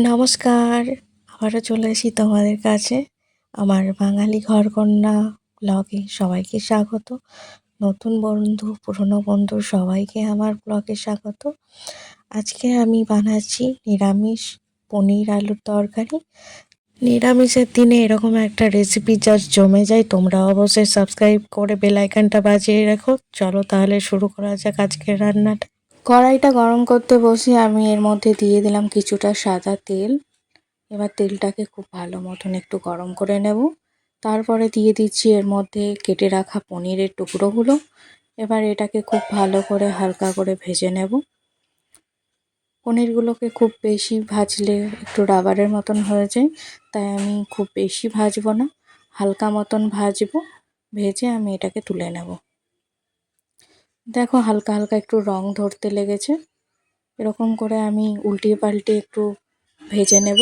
নমস্কার, আবারও চলে এসেছি তোমাদের কাছে। আমার বাঙালি ঘরকন্যা ব্লগে সবাইকে স্বাগত। নতুন বন্ধু, পুরনো বন্ধু সবাইকে আমার ব্লগে স্বাগত। আজকে আমি বানাচ্ছি নিরামিষ পনির আলুর তরকারি। নিরামিষের দিনে এরকম একটা রেসিপি জাস্ট জমে যায়। তোমরা অবশ্যই সাবস্ক্রাইব করে বেল আইকনটা বাজিয়ে রাখো। চলো তাহলে শুরু করা যাক আজকের রান্নাটা। কড়াইটা গরম করতে বসে আমি এর মধ্যে দিয়ে দিলাম কিছুটা সাদা তেল। এবার তেলটাকে খুব ভালো মতন একটু গরম করে নেব। তারপরে দিয়ে দিচ্ছি এর মধ্যে কেটে রাখা পনিরের টুকরোগুলো। এবার এটাকে খুব ভালো করে হালকা করে ভেজে নেব। পনিরগুলোকে খুব বেশি ভাজলে একটু রাবারের মতন হয়ে যায়, তাই আমি খুব বেশি ভাজবো না, হালকা মতন ভাজবো। ভেজে আমি এটাকে তুলে নেব। দেখো হালকা হালকা একটু রং ধরতে লেগেছে, এরকম করে আমি উল্টিয়ে পাল্টে একটু ভেজে নেব।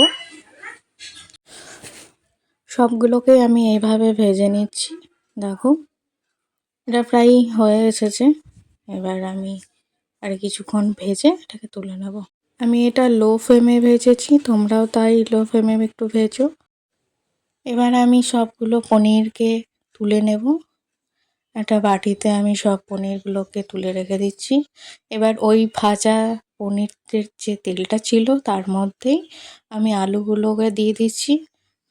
সবগুলোকে আমি এইভাবে ভেজে নিচ্ছি। দেখো এটা প্রায় হয়ে এসেছে। এবার আমি আর কিছুক্ষণ ভেজে এটাকে তুলে নেব। আমি এটা লো ফ্লেমে ভেজেছি, তোমরাও তাই লো ফ্লেমে একটু ভেজো। এবার আমি সবগুলো পনিরকে তুলে নেব। একটা বাটিতে আমি সব পনিরগুলোকে তুলে রেখে দিচ্ছি। এবার ওই ভাজা পনিরের যে তেলটা ছিল তার মধ্যেই আমি আলুগুলোকে দিয়ে দিচ্ছি।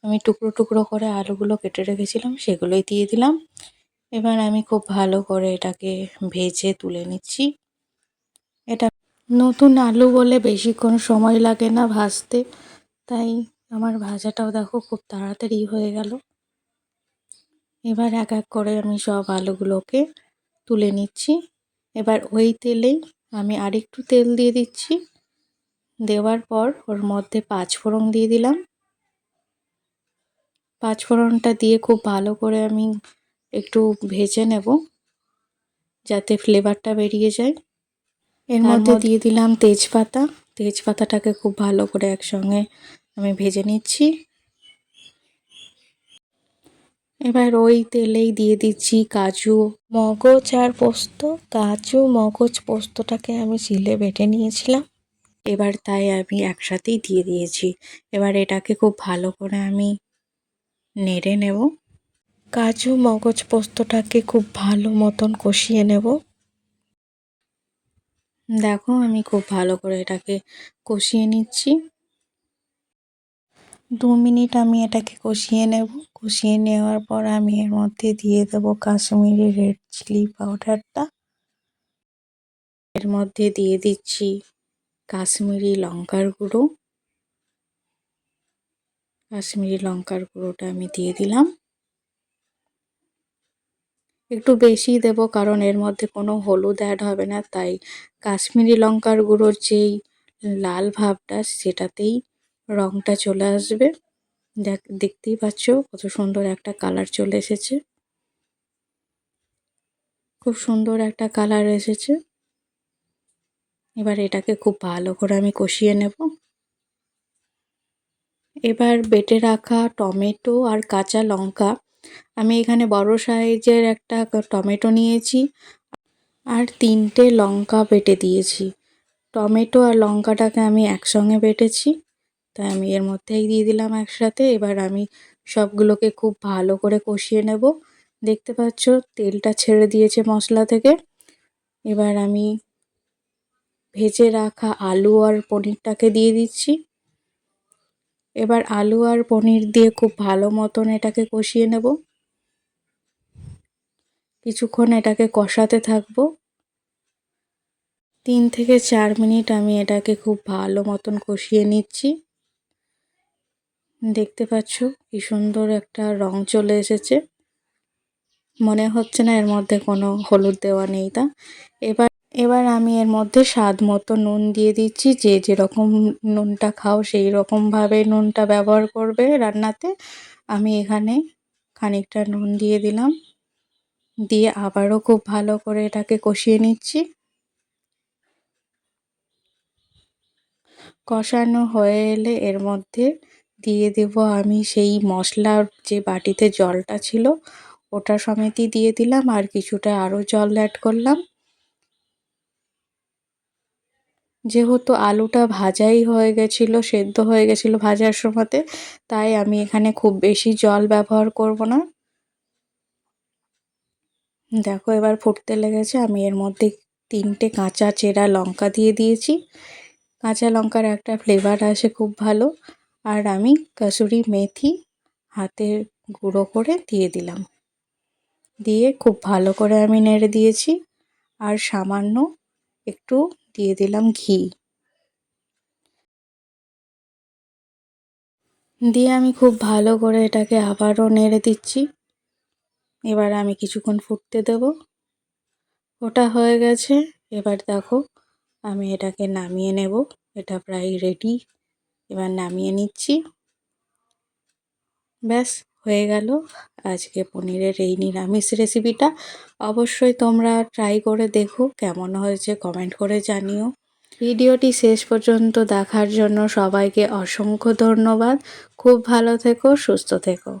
আমি টুকরো টুকরো করে আলুগুলো কেটে রেখেছিলাম, সেগুলোই দিয়ে দিলাম। এবার আমি খুব ভালো করে এটাকে ভেজে তুলে নিচ্ছি। এটা নতুন আলু বলে বেশিক্ষণ সময় লাগে না ভাজতে, তাই আমার ভাজাটাও দেখো খুব তাড়াতাড়ি হয়ে গেল। এবার এক এক করে আমি সব আলুগুলোকে তুলে নিচ্ছি। এবার ওই তেলেই আমি আরেকটু তেল দিয়ে দিচ্ছি। দেওয়ার পর ওর মধ্যে 5 ফোড়ন দিয়ে দিলাম। 5 ফোড়নটা দিয়ে খুব ভালো করে আমি একটু ভেজে নেব, যাতে ফ্লেভারটা বেরিয়ে যায়। এর মধ্যে দিয়ে দিলাম তেজপাতা। তেজপাতাটাকে খুব ভালো করে একসঙ্গে আমি ভেজে নিচ্ছি। এবার ওই তেলেই দিয়ে দিচ্ছি কাজু, মগজ আর পোস্ত। কাজু, মগজ, পোস্তটাকে আমি শিলে বেটে নিয়েছিলাম, এবার তাই আমি একসাথেই দিয়ে দিয়েছি। এবার এটাকে খুব ভালো করে আমি নেড়ে নেব। কাজু, মগজ, পোস্তটাকে খুব ভালো মতন কষিয়ে নেব। দেখো আমি খুব ভালো করে এটাকে কষিয়ে নিচ্ছি। 2 মিনিট আমি এটাকে কষিয়ে নেব। কষিয়ে নেওয়ার পর আমি এর মধ্যে দিয়ে দেব কাশ্মীরি রেড চিলি পাউডারটা। এর মধ্যে দিয়ে দিচ্ছি কাশ্মীরি লঙ্কার গুঁড়ো। কাশ্মীরি লঙ্কার গুঁড়োটা আমি দিয়ে দিলাম। একটু বেশি দেব, কারণ এর মধ্যে কোনো হলুদ অ্যাড হবে না, তাই কাশ্মীরি লঙ্কার গুঁড়োর যেই লাল ভাবটা সেটাতেই রঙটা চলে আসবে। দেখতেই পাচ্ছ কত সুন্দর একটা কালার চলে এসেছে, খুব সুন্দর একটা কালার এসেছে। এবার এটাকে খুব ভালো করে আমি কষিয়ে নেব। এবার বেটে রাখা টমেটো আর কাঁচা লঙ্কা, আমি এখানে বড় সাইজের একটা টমেটো নিয়েছি আর 3টে লঙ্কা বেটে দিয়েছি। টমেটো আর লঙ্কাটাকে আমি একসঙ্গে বেটেছি, তাই আমি এর মধ্যেই দিয়ে দিলাম একসাথে। এবার আমি সবগুলোকে খুব ভালো করে কষিয়ে নেব। দেখতে পাচ্ছ তেলটা ছেড়ে দিয়েছে মশলা থেকে। এবার আমি ভেজে রাখা আলু আর পনিরটাকে দিয়ে দিচ্ছি। এবার আলু আর পনির দিয়ে খুব ভালো মতন এটাকে কষিয়ে নেব। কিছুক্ষণ এটাকে কষাতে থাকবো। 3 থেকে 4 মিনিট আমি এটাকে খুব ভালো মতন কষিয়ে নিচ্ছি। দেখতে পাচ্ছ কি সুন্দর একটা রং চলে এসেছে। মনে হচ্ছে না এর মধ্যে কোনো হলুদ দেওয়া নেই। এবার এবার আমি এর মধ্যে স্বাদ মতো নুন দিয়ে দিচ্ছি। যে যেরকম নুনটা খাও সেই রকমভাবে নুনটা ব্যবহার করবে রান্নাতে। আমি এখানে খানিকটা নুন দিয়ে দিলাম, দিয়ে আবারও খুব ভালো করে এটাকে কষিয়ে নিচ্ছি। কষানো হয়ে এলে এর মধ্যে দিয়ে দেব আমি সেই মশলার যে বাটিতে জলটা ছিল ওটা সমেতই দিয়ে দিলাম, আর কিছুটা আরও জল অ্যাড করলাম। যেহেতু আলুটা ভাজাই হয়ে গেছিলো, সেদ্ধ হয়ে গেছিলো ভাজার সময়তে, তাই আমি এখানে খুব বেশি জল ব্যবহার করব না। দেখো এবার ফুটতে লেগেছে। আমি এর মধ্যে 3টে কাঁচা চেরা লঙ্কা দিয়ে দিয়েছি। কাঁচা লঙ্কার একটা ফ্লেভার আসে খুব ভালো। আর আমি কসুরি মেথি হাতে গুঁড়ো করে দিয়ে দিলাম। দিয়ে খুব ভালো করে আমি নেড়ে দিয়েছি। আর সামান্য একটু দিয়ে দিলাম ঘি। দিয়ে আমি খুব ভালো করে এটাকে আবারও নেড়ে দিচ্ছি। এবার আমি কিছুক্ষণ ফুটতে দেব। ওটা হয়ে গেছে। এবার দেখো আমি এটাকে নামিয়ে নেব। এটা প্রায় রেডি। এবার নামিয়ে নিচ্ছি। ব্যাস হয়ে গেল আজকে পনিরের এই নিরামিষ রেসিপিটা। অবশ্যই তোমরা ট্রাই করে দেখো, কেমন হয়েছে কমেন্ট করে জানিও। ভিডিওটি শেষ পর্যন্ত দেখার জন্য সবাইকে অসংখ্য ধন্যবাদ। খুব ভালো থেকো, সুস্থ থেকো।